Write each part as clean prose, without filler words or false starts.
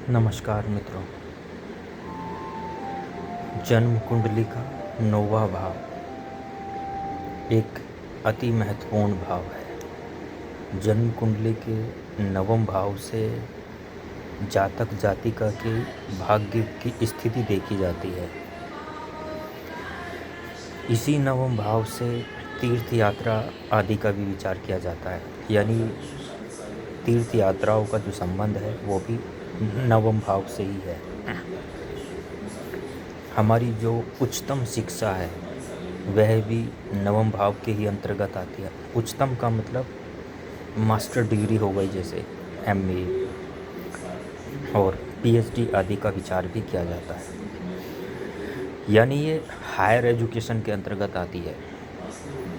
नमस्कार मित्रों। जन्म कुंडली का 9वां भाव एक अति महत्वपूर्ण भाव है। जन्म कुंडली के 9वें भाव से जातक जातिका के भाग्य की स्थिति देखी जाती है। इसी 9वें भाव से तीर्थ यात्रा आदि का भी विचार किया जाता है। यानी तीर्थ यात्राओं का जो संबंध है वो भी 9वें भाव से ही है। हमारी जो उच्चतम शिक्षा है वह भी 9वें भाव के ही अंतर्गत आती है। उच्चतम का मतलब मास्टर डिग्री हो गई, जैसे MA और PhD आदि का विचार भी किया जाता है। यानी ये हायर एजुकेशन के अंतर्गत आती है।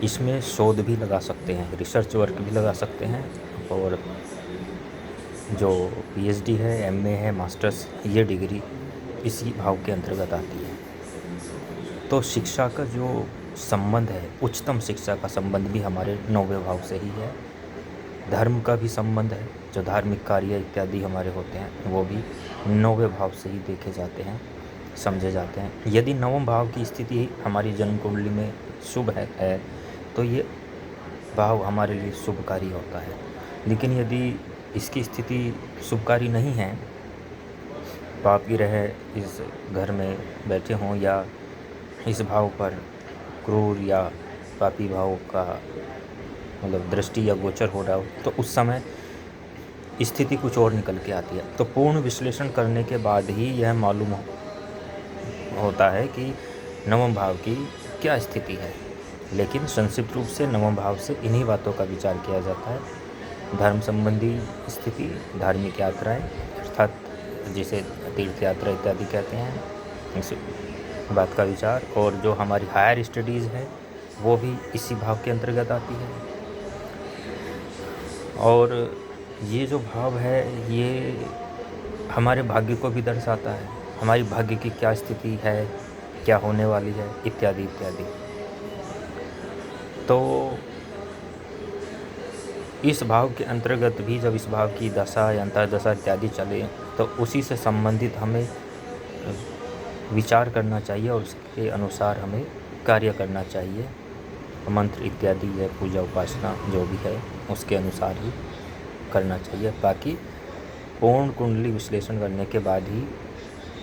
इसमें शोध भी लगा सकते हैं, रिसर्च वर्क भी लगा सकते हैं, और जो PhD है, MA है, मास्टर्स, ये डिग्री इसी भाव के अंतर्गत आती है। तो शिक्षा का जो संबंध है, उच्चतम शिक्षा का संबंध भी हमारे 9वें भाव से ही है। धर्म का भी संबंध है, जो धार्मिक कार्य इत्यादि हमारे होते हैं वो भी 9वें भाव से ही देखे जाते हैं, समझे जाते हैं। यदि 9वें भाव की स्थिति हमारी जन्म कुंडली में शुभ है तो ये भाव हमारे लिए शुभकारी होता है। लेकिन यदि इसकी स्थिति शुभकारी नहीं है, पाप ग्रह इस घर में बैठे हों या इस भाव पर क्रूर या पापी भाव का मतलब दृष्टि या गोचर हो रहा हो, तो उस समय स्थिति कुछ और निकल के आती है। तो पूर्ण विश्लेषण करने के बाद ही यह मालूम होता है कि 9वें भाव की क्या स्थिति है। लेकिन संक्षिप्त रूप से 9वें भाव से इन्हीं बातों का विचार किया जाता है। धर्म संबंधी स्थिति, धार्मिक यात्राएं अर्थात जिसे तीर्थ यात्रा इत्यादि कहते हैं, इस बात का विचार, और जो हमारी हायर स्टडीज़ है वो भी इसी भाव के अंतर्गत आती है। और ये जो भाव है ये हमारे भाग्य को भी दर्शाता है, हमारी भाग्य की क्या स्थिति है, क्या होने वाली है, इत्यादि इत्यादि। तो इस भाव के अंतर्गत भी जब इस भाव की दशा या अंतर्दशा इत्यादि चले तो उसी से संबंधित हमें विचार करना चाहिए और उसके अनुसार हमें कार्य करना चाहिए। मंत्र इत्यादि या पूजा उपासना जो भी है उसके अनुसार ही करना चाहिए। बाकी पूर्ण कुंडली विश्लेषण करने के बाद ही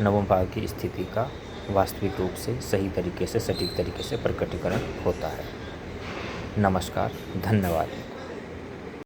9वें भाव की स्थिति का वास्तविक रूप से सही तरीके से, सटीक तरीके से प्रकटीकरण होता है। नमस्कार, धन्यवाद।